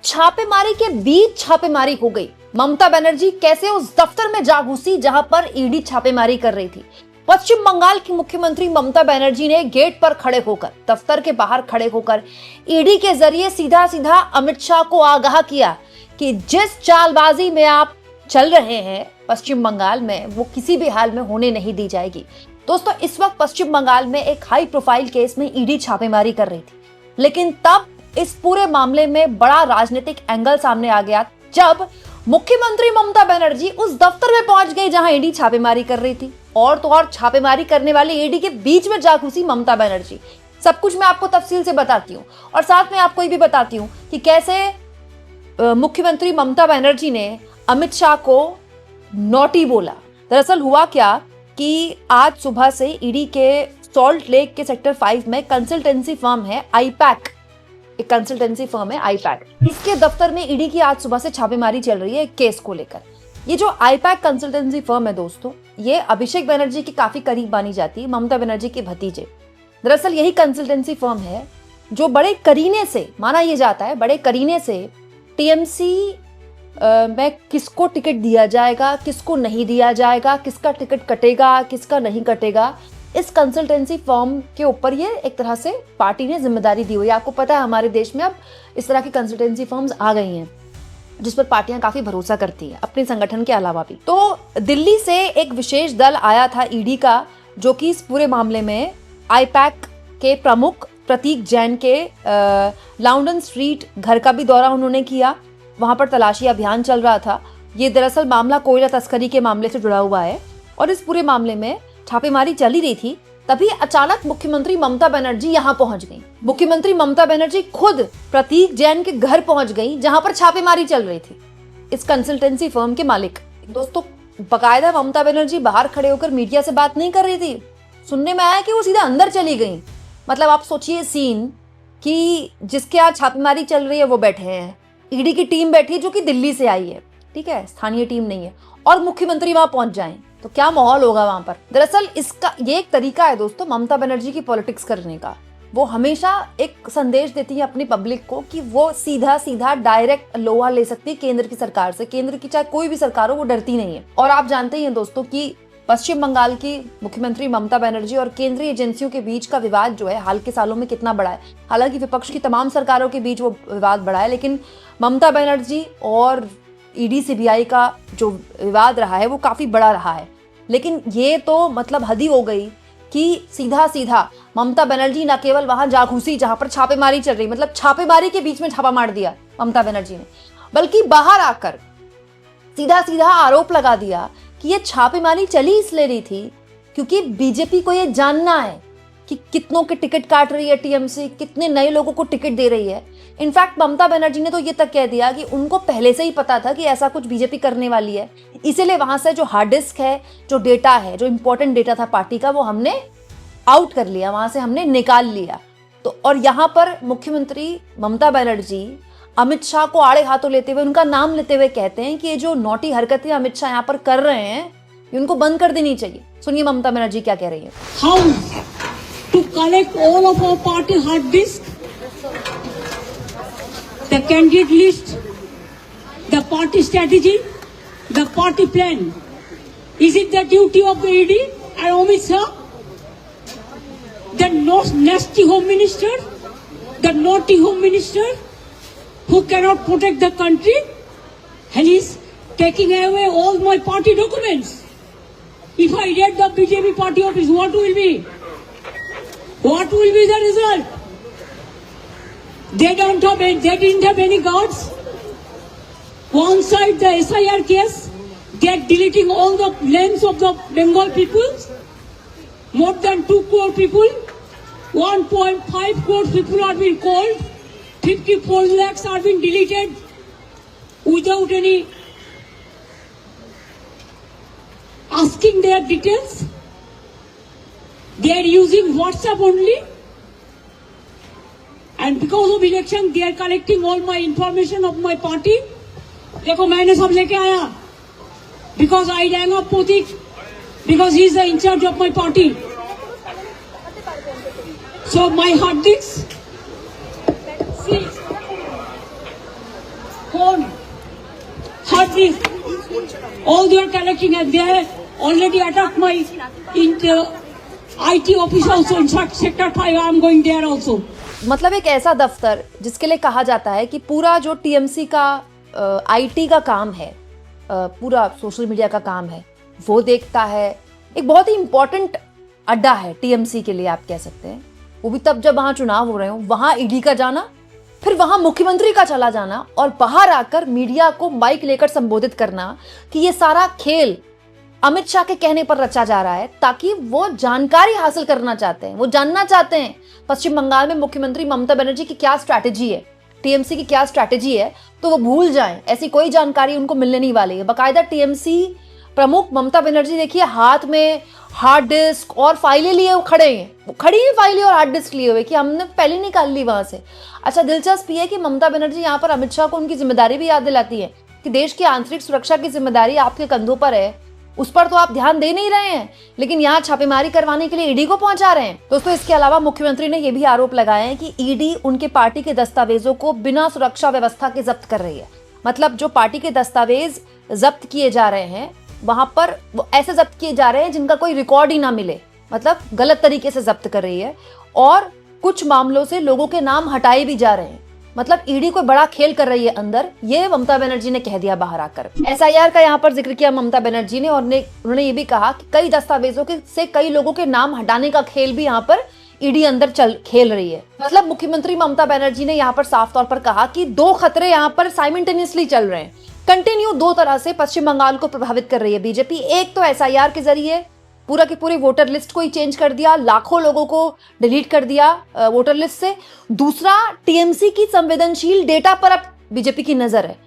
छापेमारी के बीच छापेमारी हो गई। ममता बनर्जी कैसे उस दफ्तर में जा घुसी जहां पर ईडी छापेमारी कर रही थी। पश्चिम बंगाल की मुख्यमंत्री ममता बनर्जी ने गेट पर खड़े होकर, दफ्तर के बाहर खड़े होकर ईडी के जरिए सीधा सीधा अमित शाह को आगाह किया कि जिस चालबाजी में आप चल रहे हैं पश्चिम बंगाल में, वो किसी भी हाल में होने नहीं दी जाएगी। दोस्तों, इस वक्त पश्चिम बंगाल में एक हाई प्रोफाइल केस में ईडी छापेमारी कर रही थी, लेकिन तब इस पूरे मामले में बड़ा राजनीतिक एंगल सामने आ गया जब मुख्यमंत्री ममता बनर्जी उस दफ्तर में पहुंच गई जहां ईडी छापेमारी कर रही थी। और तो और छापेमारी करने वाले ईडी के बीच में जा घुसी ममता बनर्जी। सब कुछ मैं आपको तफसील से बताती हूँ और साथ में आपको ये भी बताती हूँ कि कैसे मुख्यमंत्री ममता बनर्जी ने अमित शाह को नोटी बोला। दरअसल हुआ क्या कि आज सुबह से ईडी के सॉल्ट लेक के सेक्टर 5 में कंसल्टेंसी फर्म है आईपैक, एक कंसल्टेंसी फर्म है आईपैक, इसके दफ्तर में ईडी की आज सुबह से छापेमारी चल रही है एक केस को लेकर। ये जो आईपैक कंसल्टेंसी फर्म है दोस्तों, ये अभिषेक बनर्जी के काफी करीब मानी जाती है, ममता बनर्जी के भतीजे। दरअसल यही कंसल्टेंसी फर्म है जो बड़े करीने से, माना यह जाता है बड़े करीने से, टीएमसी में किसको टिकट दिया जाएगा, किसको नहीं दिया जाएगा, किसका टिकट कटेगा, किसका नहीं कटेगा, इस कंसल्टेंसी फर्म के ऊपर ये एक तरह से पार्टी ने जिम्मेदारी दी हुई है। आपको पता है हमारे देश में अब इस तरह की कंसल्टेंसी फर्म्स आ गई हैं जिस पर पार्टियां काफी भरोसा करती हैं अपने संगठन के अलावा भी। तो दिल्ली से एक विशेष दल आया था ईडी का, जो कि इस पूरे मामले में आईपैक के प्रमुख प्रतीक जैन के लाउंडन स्ट्रीट घर का भी दौरा उन्होंने किया। वहां पर तलाशी अभियान चल रहा था। ये दरअसल मामला कोयला तस्करी के मामले से जुड़ा हुआ है और इस पूरे मामले में छापेमारी चल ही रही थी, तभी अचानक मुख्यमंत्री ममता बनर्जी यहां पहुंच गई। मुख्यमंत्री ममता बनर्जी खुद प्रतीक जैन के घर पहुंच गई जहां पर छापेमारी चल रही थी इस कंसल्टेंसी फर्म के मालिक। दोस्तों, बकायदा ममता बनर्जी बाहर खड़े होकर मीडिया से बात नहीं कर रही थी। सुनने में आया कि वो सीधा अंदर चली गई। मतलब आप सोचिए सीन कि जिसके यहाँ छापेमारी चल रही है वो बैठे हैं, ईडी की टीम बैठी है जो कि दिल्ली से आई है, ठीक है, स्थानीय टीम नहीं है, और मुख्यमंत्री वहां पहुंच जाएं तो क्या माहौल होगा वहां पर। दरअसल इसका ये एक तरीका है दोस्तों ममता बनर्जी की पॉलिटिक्स करने का। वो हमेशा एक संदेश देती है अपनी पब्लिक को कि वो सीधा सीधा डायरेक्ट लोहा ले सकती है केंद्र की सरकार से। केंद्र की चाहे कोई भी सरकार हो, वो डरती नहीं है। और आप जानते ही हैं दोस्तों कि पश्चिम बंगाल की मुख्यमंत्री ममता बनर्जी और केंद्रीय एजेंसियों के बीच का विवाद जो है हाल के सालों में कितना बड़ा है। हालांकि विपक्ष की तमाम सरकारों के बीच वो विवाद बड़ा है, लेकिन ममता बनर्जी और ईडी सीबीआई का जो विवाद रहा है वो काफी बड़ा रहा है। लेकिन ये तो मतलब हद ही हो गई कि सीधा सीधा ममता बनर्जी न केवल वहां जा घुसी जहां पर छापेमारी चल रही, मतलब छापेमारी के बीच में छापा मार दिया ममता बनर्जी ने, बल्कि बाहर आकर सीधा सीधा आरोप लगा दिया कि ये छापेमारी चली इसलिए रही थी क्योंकि बीजेपी को ये जानना है कि कितनों के टिकट काट रही है टीएमसी, कितने नए लोगों को टिकट दे रही है। इनफैक्ट ममता बनर्जी ने तो ये तक कह दिया कि उनको पहले से ही पता था कि ऐसा कुछ बीजेपी करने वाली है, इसीलिए वहां से जो हार्ड डिस्क है, जो डेटा है, जो इंपॉर्टेंट डेटा था पार्टी का, वो हमने आउट कर लिया, वहां से हमने निकाल लिया। तो और यहाँ पर मुख्यमंत्री ममता बनर्जी अमित शाह को आड़े हाथों लेते हुए, उनका नाम लेते हुए कहते हैं कि ये जो नोटी हरकतें अमित शाह यहाँ पर कर रहे हैं ये उनको बंद कर देनी चाहिए। सुनिए ममता बनर्जी क्या कह रही है। How to collect all of our party hard disk, the candidate list, the party strategy, the party plan. Is it the duty of the ED and Amit Shah, the nasty home minister, the naughty home minister who cannot protect the country, and he's taking away all my party documents? If I raid the BJP party office, what will be? What will be the result? They didn't have any guards. One side the SIR case, they are deleting all the names of the Bengal people. More than 2 crore people, 1.5 crore people are being called. 54 lakhs are being deleted without any asking their details. They are using WhatsApp only, and because of election they are collecting all my information of my party. देखो मैंने सब लेके आया because I rang up Pratik because he is the in charge of my party. So my hard disk, see, phone, hard disk, all they are collecting, and they are already attacked my IT office also. In fact, sector 5, I am going there also. मतलब एक ऐसा दफ्तर जिसके लिए कहा जाता है कि पूरा जो टीएमसी का आईटी का काम है, पूरा सोशल मीडिया का काम है, वो देखता है। एक बहुत ही इंपॉर्टेंट अड्डा है टीएमसी के लिए, आप कह सकते हैं। वो भी तब जब वहां चुनाव हो रहे हो, वहां ईडी का जाना, फिर वहां मुख्यमंत्री का चला जाना और बाहर आकर मीडिया को माइक लेकर संबोधित करना कि ये सारा खेल अमित शाह के कहने पर रचा जा रहा है, ताकि वो जानकारी हासिल करना चाहते हैं, वो जानना चाहते हैं पश्चिम बंगाल में मुख्यमंत्री ममता बनर्जी की क्या स्ट्रैटेजी है, टीएमसी की क्या स्ट्रैटेजी है, तो वो भूल जाएं। ऐसी कोई जानकारी उनको मिलने नहीं वाली है। बाकायदा टीएमसी प्रमुख ममता बनर्जी देखिए हाथ में हार्ड डिस्क और फाइलें लिए वो खड़े हैं, वो खड़ी हैं फाइलें और हार्ड डिस्क लिए हुए कि हमने पहले निकाल ली वहां से। अच्छा, दिलचस्प ये है कि ममता बनर्जी यहाँ पर अमित शाह को उनकी जिम्मेदारी भी याद दिलाती है कि देश की आंतरिक सुरक्षा की जिम्मेदारी आपके कंधों पर है, उस पर तो आप ध्यान दे नहीं रहे हैं, लेकिन यहाँ छापेमारी करवाने के लिए ईडी को पहुंचा रहे हैं। दोस्तों, इसके अलावा मुख्यमंत्री ने यह भी आरोप लगाए हैं कि ईडी उनके पार्टी के दस्तावेजों को बिना सुरक्षा व्यवस्था के जब्त कर रही है। मतलब जो पार्टी के दस्तावेज जब्त किए जा रहे हैं, वहां पर वो ऐसे जब्त किए जा रहे हैं जिनका कोई रिकॉर्ड ही ना मिले, मतलब गलत तरीके से जब्त कर रही है। और कुछ मामलों से लोगों के नाम हटाए भी जा रहे हैं। मतलब ईडी कोई बड़ा खेल कर रही है अंदर, ये ममता बनर्जी ने कह दिया बाहर आकर। एसआईआर का यहाँ पर जिक्र किया ममता बनर्जी ने, और उन्होंने ये भी कहा कि कई दस्तावेजों से कई लोगों के नाम हटाने का खेल भी यहाँ पर ईडी अंदर खेल रही है। मतलब मुख्यमंत्री ममता बनर्जी ने यहाँ पर साफ तौर पर कहा कि दो खतरे यहाँ पर साइमल्टेनियसली चल रहे हैं, कंटिन्यू दो तरह से पश्चिम बंगाल को प्रभावित कर रही है बीजेपी। एक तो एसआईआर के जरिए पूरा की पूरी वोटर लिस्ट को ही चेंज कर दिया, लाखों लोगों को डिलीट कर दिया वोटर लिस्ट से। दूसरा, टीएमसी की संवेदनशील डेटा पर अब बीजेपी की नजर है।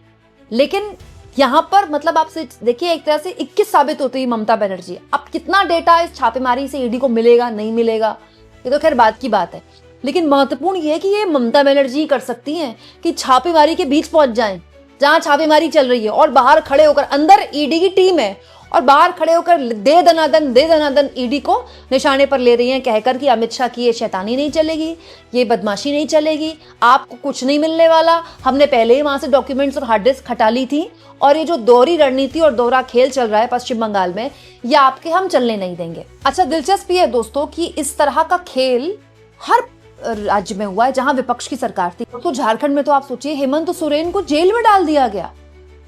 लेकिन यहाँ पर मतलब आप देखिए, एक तरह से 21 साबित होती है ममता बनर्जी। अब कितना डेटा इस छापेमारी से ईडी को मिलेगा, नहीं मिलेगा, ये तो खैर बात की बात है। लेकिन महत्वपूर्ण ये है कि ये ममता बनर्जी कर सकती हैं कि छापेमारी के बीच पहुंच जाएं, जहां छापेमारी चल रही है, और बाहर खड़े होकर, अंदर ईडी की टीम है और बाहर खड़े होकर दे दनादन ईडी को निशाने पर ले रही हैं, कहकर कि अमित शाह की ये शैतानी नहीं चलेगी, ये बदमाशी नहीं चलेगी, आपको कुछ नहीं मिलने वाला, हमने पहले ही वहां से डॉक्यूमेंट्स और हार्ड डिस्क हटा ली थी, और ये जो दोहरी रणनीति और दोहरा खेल चल रहा है पश्चिम बंगाल में, ये आपके हम चलने नहीं देंगे। अच्छा, दिलचस्प ये है दोस्तों कि इस तरह का खेल हर राज्य में हुआ है जहां विपक्ष की सरकार थी। तो झारखंड में तो आप सोचिए, हेमंत सोरेन को जेल में डाल दिया गया।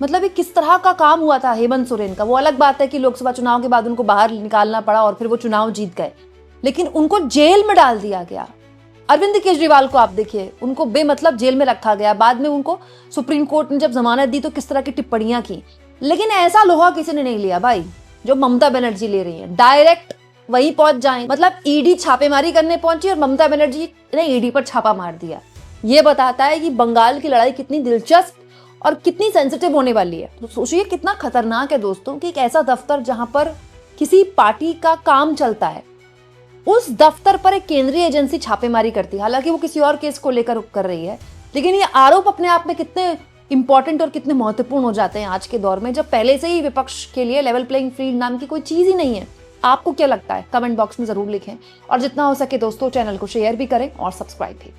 मतलब ये किस तरह का काम हुआ था हेमंत सोरेन का। वो अलग बात है कि लोकसभा चुनाव के बाद उनको बाहर निकालना पड़ा और फिर वो चुनाव जीत गए, लेकिन उनको जेल में डाल दिया गया। अरविंद केजरीवाल को आप देखिए, उनको बेमतलब जेल में रखा गया। बाद में उनको सुप्रीम कोर्ट ने जब जमानत दी तो किस तरह की टिप्पणियां की, लेकिन ऐसा लोहा किसी ने नहीं लिया भाई जो ममता बनर्जी ले रही है। डायरेक्ट वहीं पहुंच जाए, मतलब ईडी छापेमारी करने पहुंची और ममता बनर्जी ने ईडी पर छापा मार दिया। ये बताता है कि बंगाल की लड़ाई कितनी दिलचस्प और कितनी सेंसिटिव होने वाली है। तो सोचिए कितना खतरनाक है दोस्तों कि एक ऐसा दफ्तर जहां पर किसी पार्टी का काम चलता है, उस दफ्तर पर एक केंद्रीय एजेंसी छापेमारी करती है। हालांकि वो किसी और केस को लेकर कर रही है, लेकिन ये आरोप अपने आप में कितने इंपॉर्टेंट और कितने महत्वपूर्ण हो जाते हैं आज के दौर में, जब पहले से ही विपक्ष के लिए लेवल प्लेइंग फील्ड नाम की कोई चीज ही नहीं है। आपको क्या लगता है? कमेंट बॉक्स में जरूर लिखें, और जितना हो सके दोस्तों चैनल को शेयर भी करें और सब्सक्राइब भी।